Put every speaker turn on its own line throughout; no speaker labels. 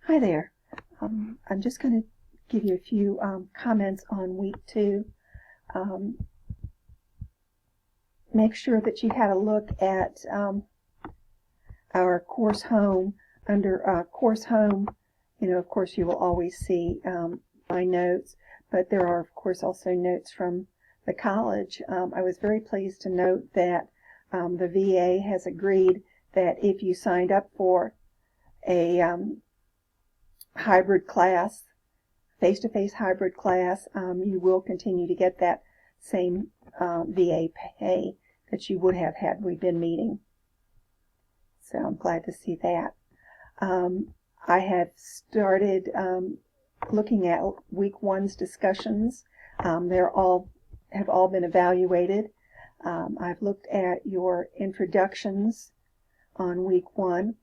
Hi there. I'm just going to give you a few comments on week 2. Make sure that you had a look at our course home. Under course home, of course you will always see my notes, but there are of course also notes from the college. I was very pleased to note that the VA has agreed that if you signed up for a hybrid class, face-to-face hybrid class, you will continue to get that same VA pay that you would have had we been meeting. So I'm glad to see that. I have started looking at week 1's discussions. They're all have all been evaluated. I've looked at your introductions on week 1.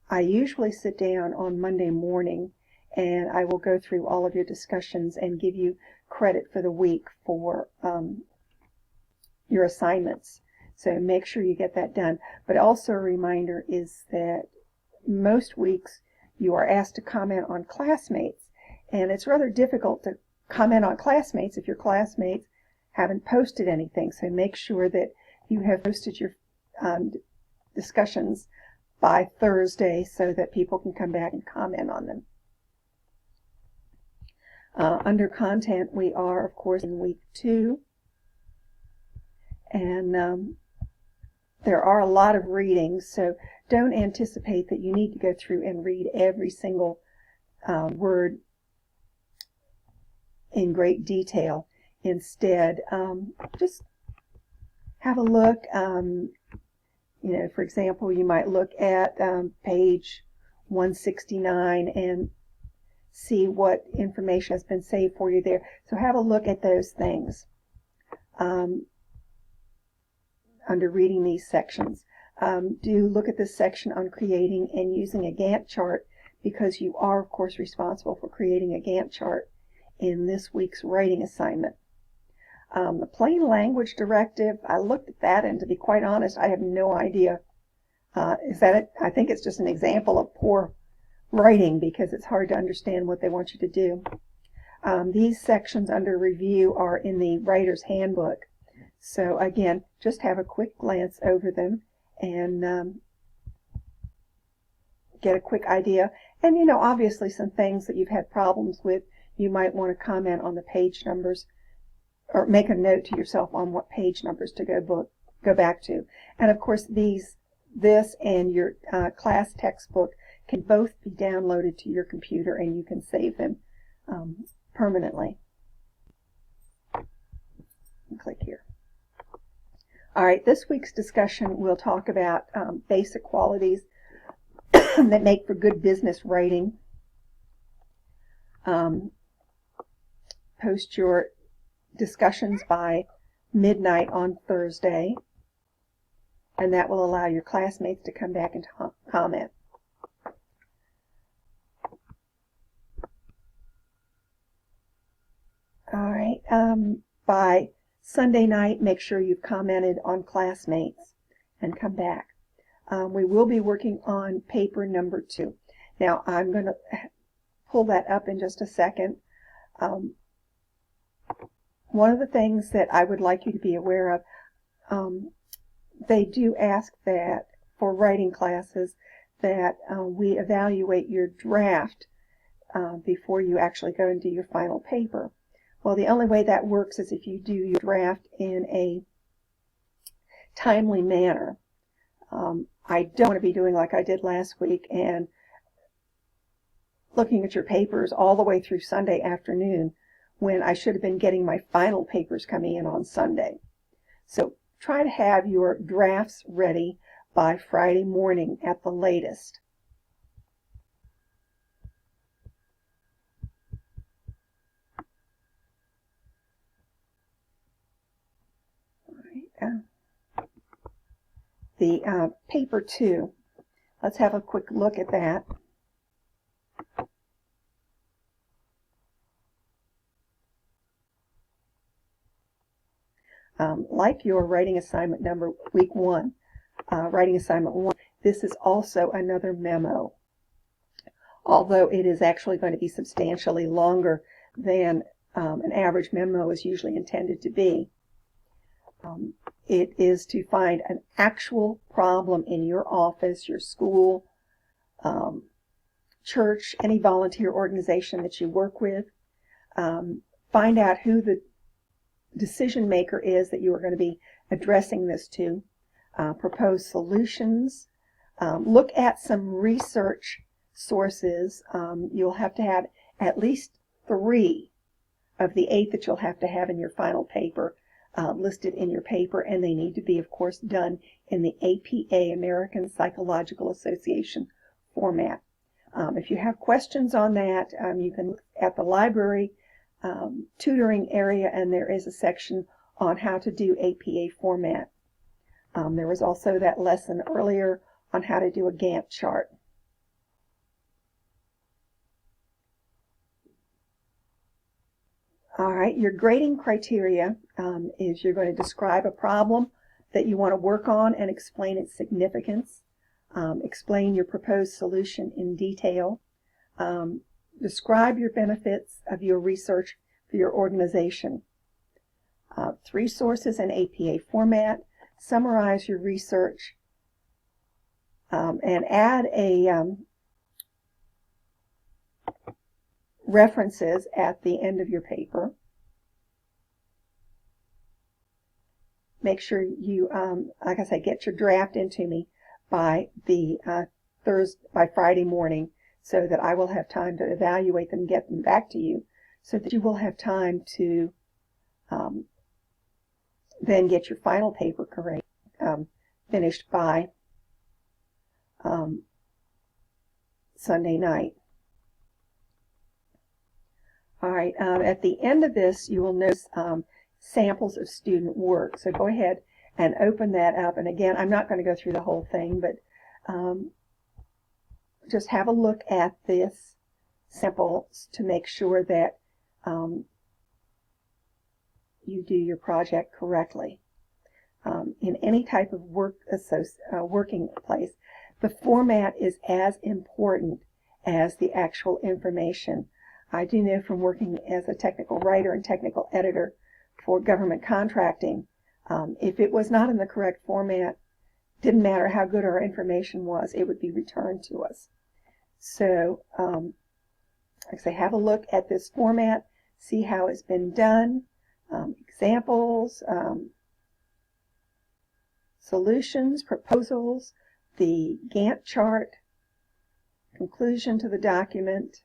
I usually sit down on Monday morning and I will go through all of your discussions and give you credit for the week for your assignments. So make sure you get that done. But also a reminder is that most weeks you are asked to comment on classmates. And it's rather difficult to comment on classmates if your classmates haven't posted anything. So make sure that you have posted your discussions by Thursday so that people can come back and comment on them. Under content, we are, of course, in week 2. And there are a lot of readings, so don't anticipate that you need to go through and read every single word in great detail. Instead, just have a look. For example, you might look at page 169 and see what information has been saved for you there. So have a look at those things under reading these sections. Do look at this section on creating and using a Gantt chart, because you are, of course, responsible for creating a Gantt chart in this week's writing assignment. The plain language directive, I looked at that, and to be quite honest, I have no idea. Is that it? I think it's just an example of poor writing because it's hard to understand what they want you to do. These sections under review are in the writer's handbook. So again, just have a quick glance over them and get a quick idea. And obviously some things that you've had problems with, you might want to comment on the page numbers or make a note to yourself on what page numbers to go back to. And of course this and your class textbook can both be downloaded to your computer and you can save them permanently. Click here. All right, this week's discussion we'll talk about basic qualities that make for good business writing. Post your discussions by midnight on Thursday, and that will allow your classmates to come back and comment. All right, by Sunday night, make sure you've commented on classmates and come back. We will be working on paper number 2. Now, I'm going to pull that up in just a second. One of the things that I would like you to be aware of, they do ask that for writing classes that we evaluate your draft before you actually go and do your final paper. Well, the only way that works is if you do your draft in a timely manner. I don't want to be doing like I did last week and looking at your papers all the way through Sunday afternoon when I should have been getting my final papers coming in on Sunday. So try to have your drafts ready by Friday morning at the latest. The paper 2, let's have a quick look at that. Like your writing assignment number week 1, writing assignment 1, this is also another memo. although it is actually going to be substantially longer than an average memo is usually intended to be. It is to find an actual problem in your office, your school, church, any volunteer organization that you work with. Find out who the decision maker is that you are going to be addressing this to. Propose solutions. Look at some research sources. You'll have to have at least 3 of the 8 that you'll have to have in your final paper listed in your paper, and they need to be, of course, done in the APA, American Psychological Association format. If you have questions on that, you can look at the library tutoring area, and there is a section on how to do APA format. There was also that lesson earlier on how to do a Gantt chart. All right, your grading criteria is you're going to describe a problem that you want to work on and explain its significance. Explain your proposed solution in detail. Describe your benefits of your research for your organization. 3 sources in APA format. Summarize your research and add a references at the end of your paper. Make sure you, like I say, get your draft into me by the by Friday morning, so that I will have time to evaluate them and get them back to you, so that you will have time to then get your final paper finished by Sunday night. All right, at the end of this, you will notice samples of student work. So go ahead and open that up. And again, I'm not going to go through the whole thing, but just have a look at this samples to make sure that you do your project correctly. In any type of working place, the format is as important as the actual information. I do know from working as a technical writer and technical editor for government contracting, if it was not in the correct format, didn't matter how good our information was, it would be returned to us. So, like I say, have a look at this format, see how it's been done, examples, solutions, proposals, the Gantt chart, conclusion to the document,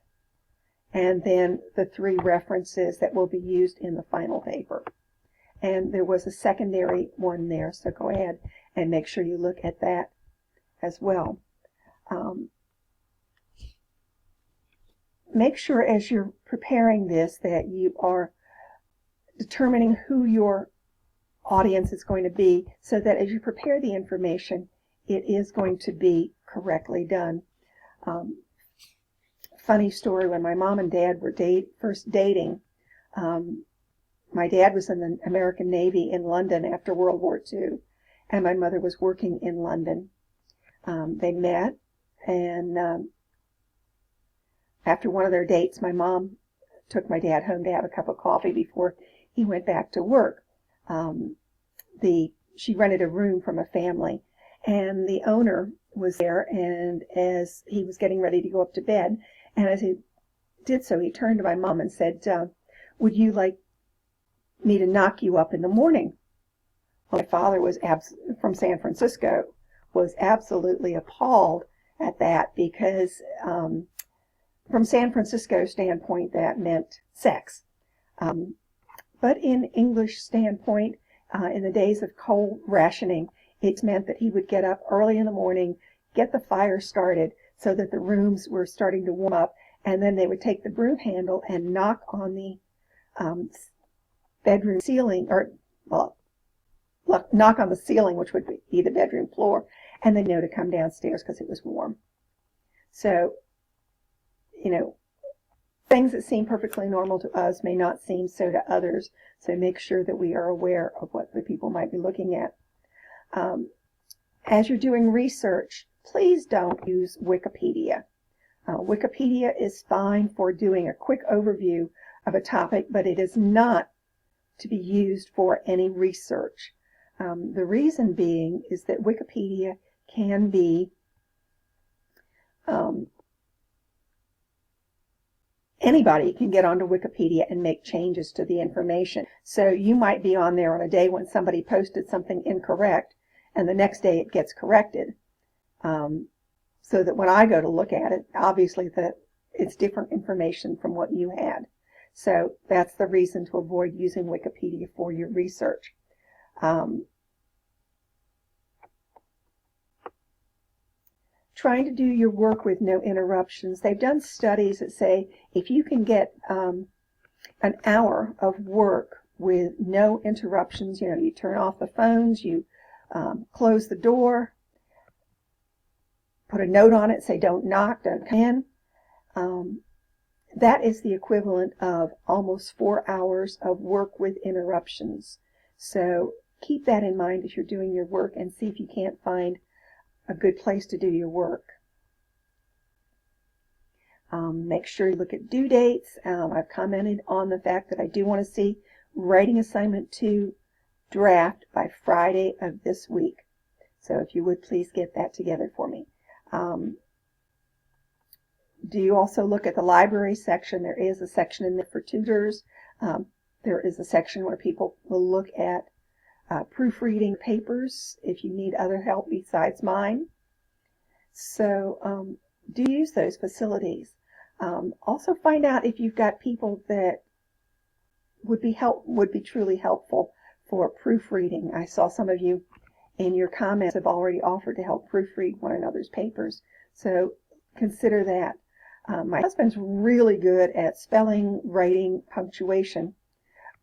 and then the 3 references that will be used in the final paper. And there was a secondary one there, so go ahead and make sure you look at that as well. Make sure as you're preparing this that you are determining who your audience is going to be, so that as you prepare the information, it is going to be correctly done. Funny story, when my mom and dad were first dating, my dad was in the American Navy in London after World War II, and my mother was working in London. They met, and after one of their dates, my mom took my dad home to have a cup of coffee before he went back to work. She rented a room from a family, and the owner was there, and as he was getting ready to go up to bed, and as he did so, he turned to my mom and said, would you like me to knock you up in the morning? Well, my father was from San Francisco, was absolutely appalled at that, because from San Francisco standpoint, that meant sex. But in English standpoint, in the days of coal rationing, it meant that he would get up early in the morning, get the fire started so that the rooms were starting to warm up, and then they would take the broom handle and knock on the bedroom ceiling, or knock on the ceiling, which would be the bedroom floor, and then to come downstairs because it was warm. So, things that seem perfectly normal to us may not seem so to others, so make sure that we are aware of what the people might be looking at. As you're doing research, please don't use Wikipedia. Wikipedia is fine for doing a quick overview of a topic, but it is not to be used for any research. The reason being is that Wikipedia can be anybody can get onto Wikipedia and make changes to the information. So you might be on there on a day when somebody posted something incorrect, and the next day it gets corrected. So that when I go to look at it, obviously it's different information from what you had. So that's the reason to avoid using Wikipedia for your research. Trying to do your work with no interruptions. They've done studies that say if you can get an hour of work with no interruptions, you turn off the phones, you close the door, put a note on it, say don't knock, don't come in. That is the equivalent of almost 4 hours of work with interruptions. So keep that in mind as you're doing your work and see if you can't find a good place to do your work. Make sure you look at due dates. I've commented on the fact that I do want to see writing assignment 2 draft by Friday of this week. So if you would please get that together for me. Do you also look at the library section? There is a section in there for tutors. There is a section where people will look at proofreading papers if you need other help besides mine. So do use those facilities. Also find out if you've got people that would be truly helpful for proofreading. I saw some of you in your comments have already offered to help proofread one another's papers. So consider that. My husband's really good at spelling, writing, punctuation,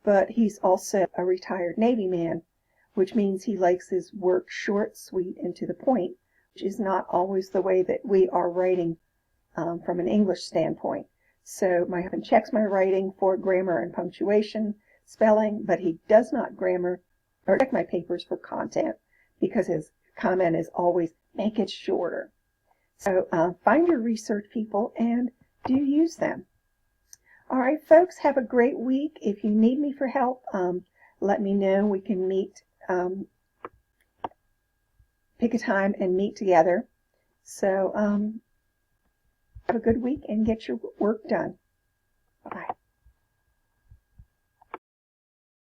but he's also a retired Navy man, which means he likes his work short, sweet, and to the point, which is not always the way that we are writing from an English standpoint. So my husband checks my writing for grammar and punctuation, spelling, but he does not check my papers for content because his comment is always, make it shorter. So find your research people and do use them. All right, folks, have a great week. If you need me for help, let me know. We can meet, pick a time and meet together. So have a good week and get your work done. Bye-bye.